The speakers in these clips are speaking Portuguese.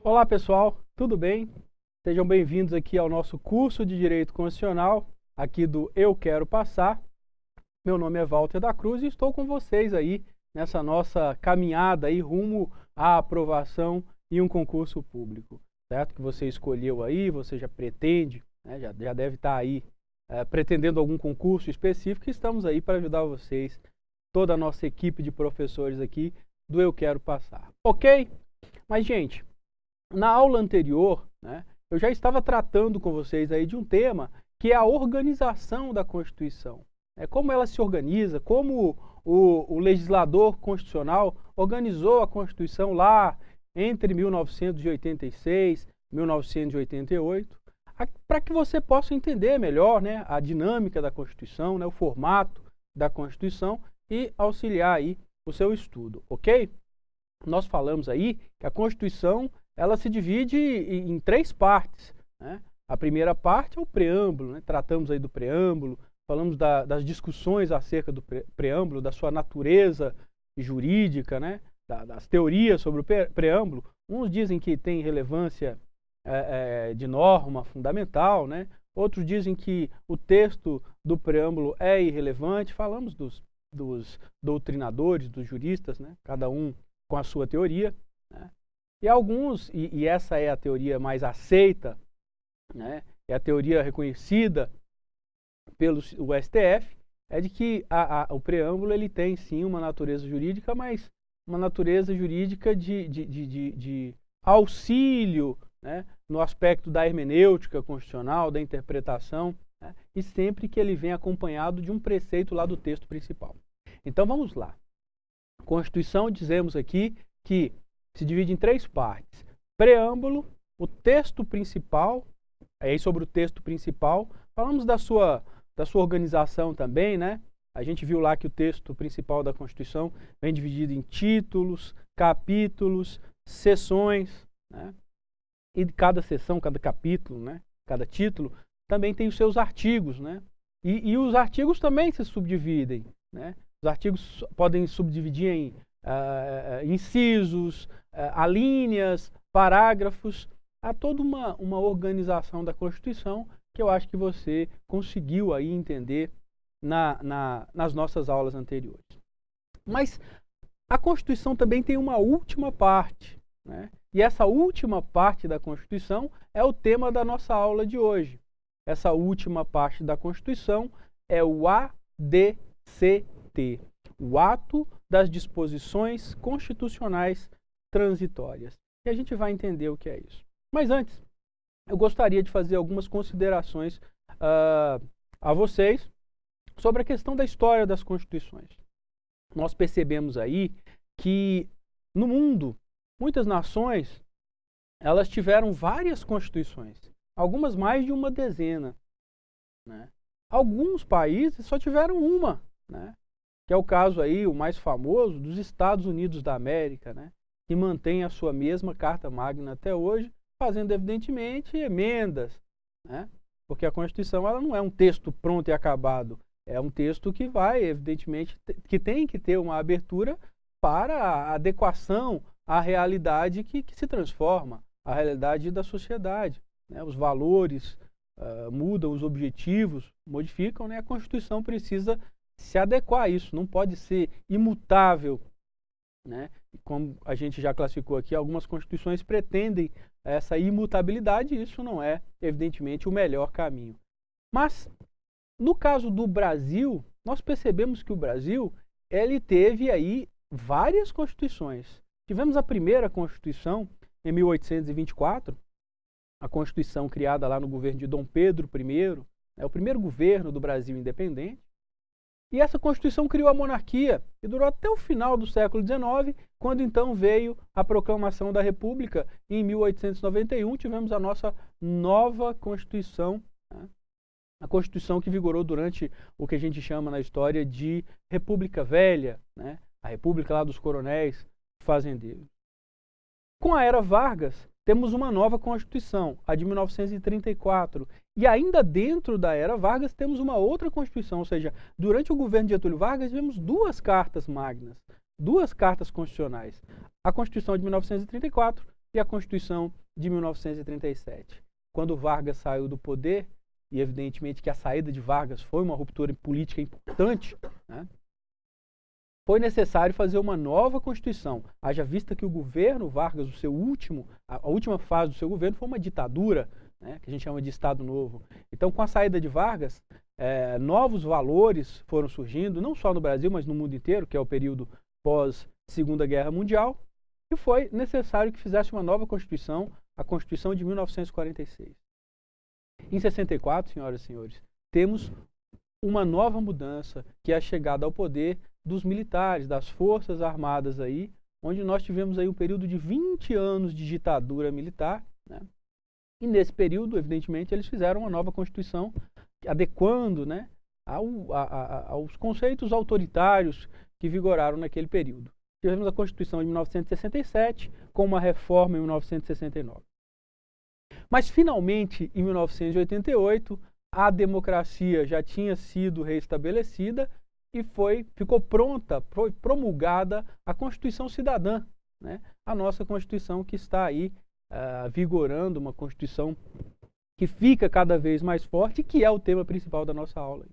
Olá pessoal, tudo bem? Sejam bem-vindos aqui ao nosso curso de Direito Constitucional, aqui do Eu Quero Passar. Meu nome é Walter da Cruz e estou com vocês aí nessa nossa caminhada aí rumo à aprovação em um concurso público, certo? Que você escolheu aí, você já pretende, né? já deve estar aí pretendendo algum concurso específico e estamos aí para ajudar vocês, toda a nossa equipe de professores aqui do Eu Quero Passar, ok? Mas gente, na aula anterior, né, eu já estava tratando com vocês aí de um tema que é a organização da Constituição. Como ela se organiza, como o legislador constitucional organizou a Constituição lá entre 1986 e 1988, para que você possa entender melhor, né, a dinâmica da Constituição, né, o formato da Constituição e auxiliar aí o seu estudo, ok? Nós falamos aí que a Constituição ela se divide em três partes, né? A primeira parte é o preâmbulo, né? Tratamos aí do preâmbulo, falamos das discussões acerca do preâmbulo, da sua natureza jurídica, né? Das teorias sobre o preâmbulo. Uns dizem que tem relevância de norma fundamental, né? Outros dizem que o texto do preâmbulo é irrelevante. Falamos dos doutrinadores, dos juristas, né? Cada um com a sua teoria, né? E alguns, e essa é a teoria mais aceita, né, é a teoria reconhecida pelo STF, é de que o preâmbulo ele tem sim uma natureza jurídica, mas uma natureza jurídica de auxílio, né, no aspecto da hermenêutica constitucional, da interpretação, né, e sempre que ele vem acompanhado de um preceito lá do texto principal. Então vamos lá. Constituição, dizemos aqui que se divide em três partes. Preâmbulo, o texto principal, aí sobre o texto principal, falamos da sua organização também, né? A gente viu lá que o texto principal da Constituição vem dividido em títulos, capítulos, seções, né? E cada seção, cada capítulo, né? Cada título, também tem os seus artigos, né? E os artigos também se subdividem, né? Os artigos podem subdividir em incisos, alíneas, parágrafos. Há toda uma organização da Constituição que eu acho que você conseguiu aí entender nas nossas aulas anteriores. Mas a Constituição também tem uma última parte, né? E essa última parte da Constituição é o tema da nossa aula de hoje. Essa última parte da Constituição é o ADCT, o Ato das Disposições Constitucionais Transitórias. E a gente vai entender o que é isso. Mas antes, eu gostaria de fazer algumas considerações a vocês sobre a questão da história das Constituições. Nós percebemos aí que no mundo, muitas nações, elas tiveram várias Constituições, algumas mais de uma dezena, né? Alguns países só tiveram uma, né? Que é o caso aí, o mais famoso, dos Estados Unidos da América, né? Que mantém a sua mesma Carta Magna até hoje, fazendo evidentemente emendas, né? Porque a Constituição ela não é um texto pronto e acabado, é um texto que vai, evidentemente, que tem que ter uma abertura para a adequação à realidade que se transforma, à realidade da sociedade, né? Os valores mudam, os objetivos modificam, né? A Constituição precisa se adequar a isso, não pode ser imutável, né? Como a gente já classificou aqui, algumas constituições pretendem essa imutabilidade e isso não é, evidentemente, o melhor caminho. Mas, no caso do Brasil, nós percebemos que o Brasil, ele teve aí várias constituições. Tivemos a primeira Constituição em 1824, a Constituição criada lá no governo de Dom Pedro I, é o primeiro governo do Brasil independente. E essa Constituição criou a monarquia e durou até o final do século XIX, quando então veio a proclamação da República. E em 1891 tivemos a nossa nova Constituição, né? A Constituição que vigorou durante o que a gente chama na história de República Velha, né? A República lá dos coronéis fazendeiros. Com a Era Vargas, temos uma nova Constituição, a de 1934. E ainda dentro da Era Vargas temos uma outra Constituição, ou seja, durante o governo de Getúlio Vargas tivemos duas cartas magnas, duas cartas constitucionais. A Constituição de 1934 e a Constituição de 1937. Quando Vargas saiu do poder, e evidentemente que a saída de Vargas foi uma ruptura política importante, né, foi necessário fazer uma nova Constituição. Haja vista que o governo Vargas, a última fase do seu governo foi uma ditadura, né, que a gente chama de Estado Novo. Então, com a saída de Vargas, novos valores foram surgindo, não só no Brasil, mas no mundo inteiro, que é o período pós-Segunda Guerra Mundial, e foi necessário que fizesse uma nova Constituição, a Constituição de 1946. Em 64, senhoras e senhores, temos uma nova mudança, que é a chegada ao poder dos militares, das forças armadas aí, onde nós tivemos aí um período de 20 anos de ditadura militar, né? E nesse período, evidentemente, eles fizeram uma nova Constituição, adequando, né, aos conceitos autoritários que vigoraram naquele período. Tivemos a Constituição de 1967, com uma reforma em 1969. Mas, finalmente, em 1988, a democracia já tinha sido reestabelecida e ficou pronta, foi promulgada a Constituição Cidadã, né? A nossa Constituição que está aí vigorando, uma Constituição que fica cada vez mais forte, que é o tema principal da nossa aula.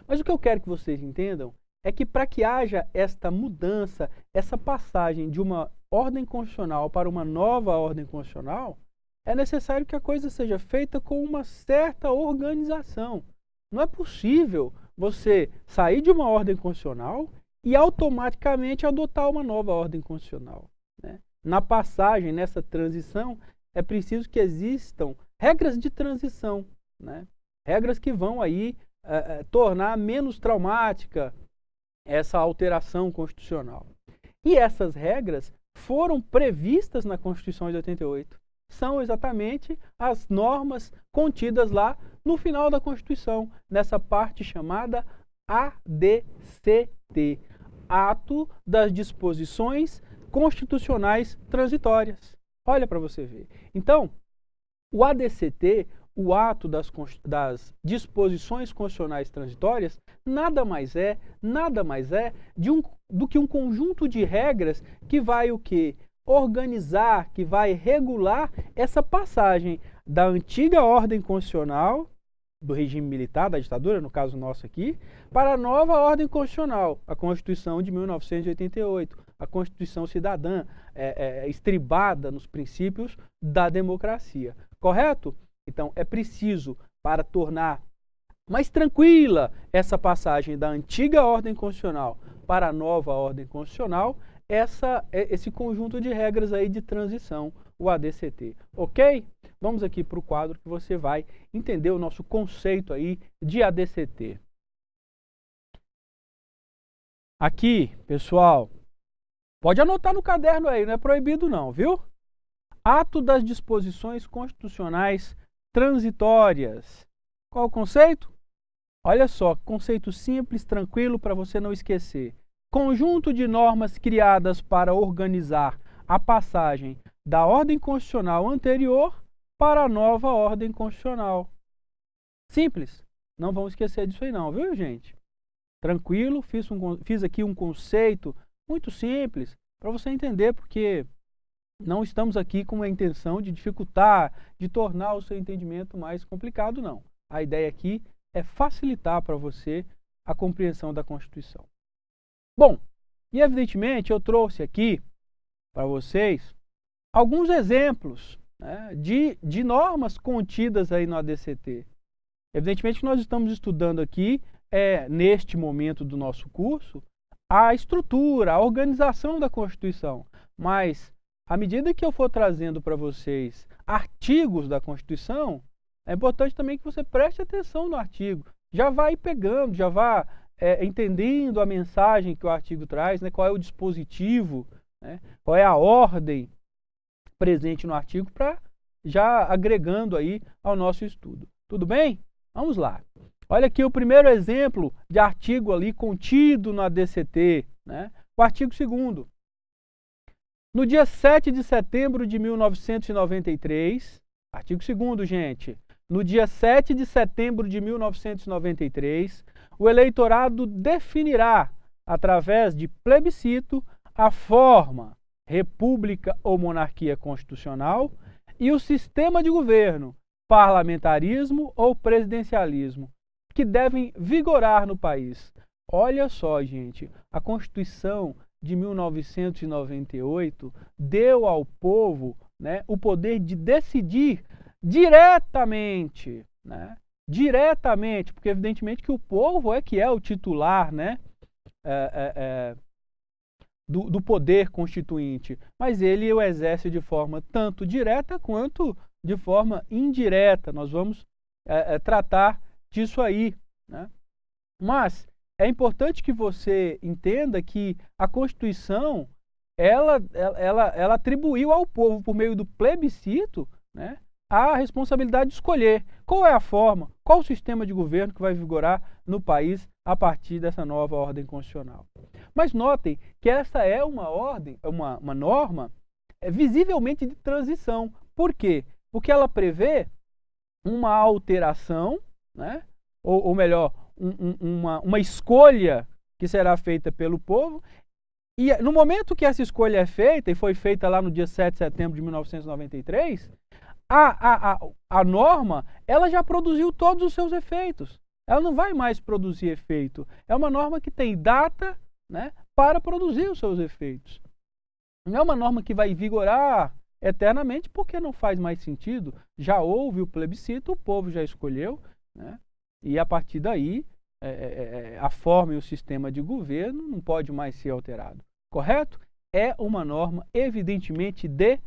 Mas o que eu quero que vocês entendam é que para que haja esta mudança, essa passagem de uma ordem constitucional para uma nova ordem constitucional, é necessário que a coisa seja feita com uma certa organização. Não é possível você sair de uma ordem constitucional e automaticamente adotar uma nova ordem constitucional, né? Na passagem, nessa transição, é preciso que existam regras de transição, né? Regras que vão aí tornar menos traumática essa alteração constitucional. E essas regras foram previstas na Constituição de 88. São exatamente as normas contidas lá no final da Constituição, nessa parte chamada ADCT, Ato das Disposições Constitucionais Transitórias. Olha para você ver. Então, o ADCT, o Ato das Disposições Constitucionais Transitórias, nada mais é do que um conjunto de regras que vai o quê? Organizar, que vai regular essa passagem da antiga ordem constitucional, do regime militar, da ditadura, no caso nosso aqui, para a nova ordem constitucional, a Constituição de 1988, a Constituição Cidadã, estribada nos princípios da democracia. Correto? Então, é preciso, para tornar mais tranquila essa passagem da antiga ordem constitucional para a nova ordem constitucional, esse conjunto de regras aí de transição, o ADCT. Ok? Vamos aqui para o quadro que você vai entender o nosso conceito aí de ADCT. Aqui, pessoal, pode anotar no caderno aí, não é proibido não, viu? Ato das Disposições Constitucionais Transitórias. Qual o conceito? Olha só, conceito simples, tranquilo, para você não esquecer. Conjunto de normas criadas para organizar a passagem da ordem constitucional anterior para a nova ordem constitucional. Simples. Não vamos esquecer disso aí não, viu, gente? Tranquilo, fiz aqui um conceito muito simples para você entender, porque não estamos aqui com a intenção de dificultar, de tornar o seu entendimento mais complicado, não. A ideia aqui é facilitar para você a compreensão da Constituição. Bom, e evidentemente eu trouxe aqui para vocês alguns exemplos, né, de normas contidas aí no ADCT. Evidentemente que nós estamos estudando aqui, neste momento do nosso curso, a estrutura, a organização da Constituição. Mas, à medida que eu for trazendo para vocês artigos da Constituição, é importante também que você preste atenção no artigo. Já vai pegando, já vá entendendo a mensagem que o artigo traz, né, qual é o dispositivo, né, qual é a ordem presente no artigo, para já agregando aí ao nosso estudo. Tudo bem? Vamos lá. Olha aqui o primeiro exemplo de artigo ali contido no ADCT, né? O artigo 2º. No dia 7 de setembro de 1993, artigo 2º, gente, no dia 7 de setembro de 1993, o eleitorado definirá, através de plebiscito, a forma, república ou monarquia constitucional, e o sistema de governo, parlamentarismo ou presidencialismo, que devem vigorar no país. Olha só, gente, a Constituição de 1998 deu ao povo, né, o poder de decidir diretamente, né, diretamente, porque evidentemente que o povo é que é o titular, né, do poder constituinte, mas ele o exerce de forma tanto direta quanto de forma indireta. Nós vamos tratar disso aí, né? Mas é importante que você entenda que a Constituição ela atribuiu ao povo, por meio do plebiscito, né, a responsabilidade de escolher qual é a forma, qual o sistema de governo que vai vigorar no país a partir dessa nova ordem constitucional. Mas notem que essa é uma ordem, uma norma visivelmente de transição. Por quê? Porque ela prevê uma alteração, né, ou melhor, uma escolha que será feita pelo povo, e no momento que essa escolha é feita, e foi feita lá no dia 7 de setembro de 1993, a norma ela já produziu todos os seus efeitos. Ela não vai mais produzir efeito. É uma norma que tem data, né, para produzir os seus efeitos. Não é uma norma que vai vigorar eternamente, porque não faz mais sentido. Já houve o plebiscito, o povo já escolheu, né, e a partir daí a forma e o sistema de governo não pode mais ser alterado. Correto? É uma norma evidentemente de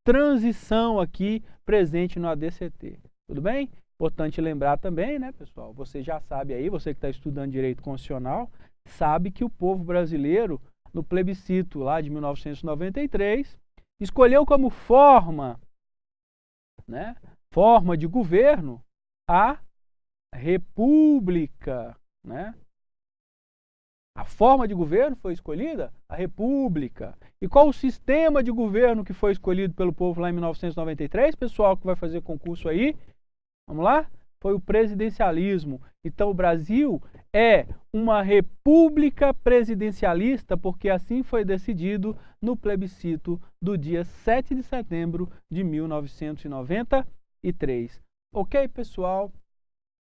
transição aqui presente no ADCT. Tudo bem? Importante lembrar também, né, pessoal? Você já sabe aí, você que está estudando direito constitucional, sabe que o povo brasileiro, no plebiscito lá de 1993, escolheu como forma, né, forma de governo a república, né? A forma de governo foi escolhida? A república. E qual o sistema de governo que foi escolhido pelo povo lá em 1993? Pessoal que vai fazer concurso aí, vamos lá? Foi o presidencialismo. Então o Brasil é uma república presidencialista, porque assim foi decidido no plebiscito do dia 7 de setembro de 1993. Ok, pessoal?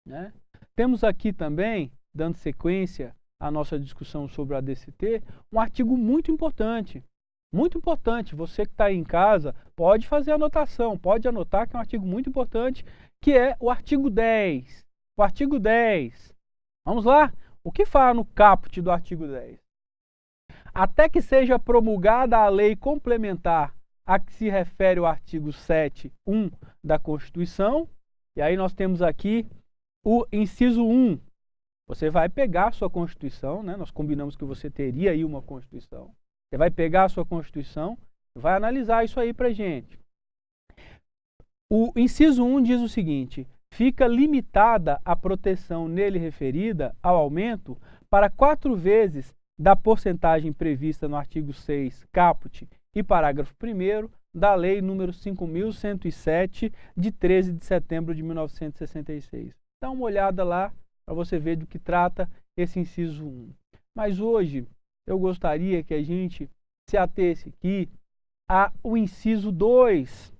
Né? Temos aqui também, dando sequência à nossa discussão sobre o ADCT, um artigo muito importante. Muito importante. Você que está aí em casa pode fazer anotação, pode anotar que é um artigo muito importante, que é o artigo 10. O artigo 10. Vamos lá? O que fala no caput do artigo 10? Até que seja promulgada a lei complementar a que se refere o artigo 7.1 da Constituição, e aí nós temos aqui o inciso 1. Você vai pegar a sua Constituição, né? Nós combinamos que você teria aí uma Constituição. Você vai pegar a sua Constituição e vai analisar isso aí pra gente. O inciso 1 diz o seguinte: fica limitada a proteção nele referida ao aumento para 4 vezes da porcentagem prevista no artigo 6, caput, e parágrafo 1º da Lei nº 5.107, de 13 de setembro de 1966. Dá uma olhada lá para você ver do que trata esse inciso 1. Mas hoje eu gostaria que a gente se atesse aqui ao inciso 2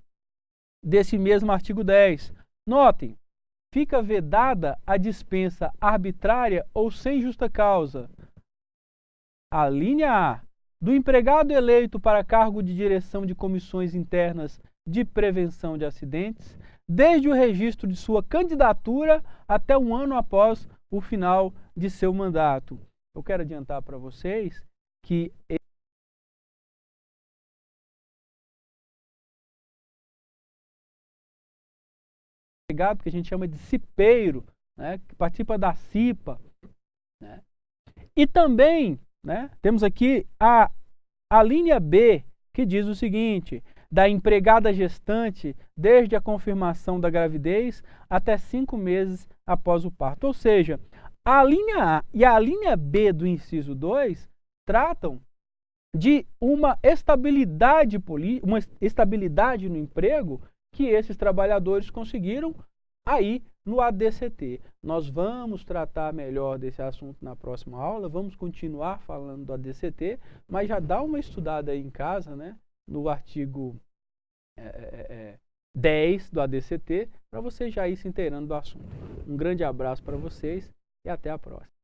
desse mesmo artigo 10. Notem, fica vedada a dispensa arbitrária ou sem justa causa. A linha A, do empregado eleito para cargo de direção de comissões internas de prevenção de acidentes, desde o registro de sua candidatura até um ano após o final de seu mandato. Eu quero adiantar para vocês que que a gente chama de cipeiro, né, que participa da CIPA, né? E também, né, temos aqui a linha B, que diz o seguinte: da empregada gestante desde a confirmação da gravidez até 5 meses após o parto. Ou seja, a linha A e a linha B do inciso 2 tratam de uma estabilidade no emprego que esses trabalhadores conseguiram aí no ADCT. Nós vamos tratar melhor desse assunto na próxima aula, vamos continuar falando do ADCT, mas já dá uma estudada aí em casa, né? no artigo 10 do ADCT, para você já ir se inteirando do assunto. Um grande abraço para vocês e até a próxima.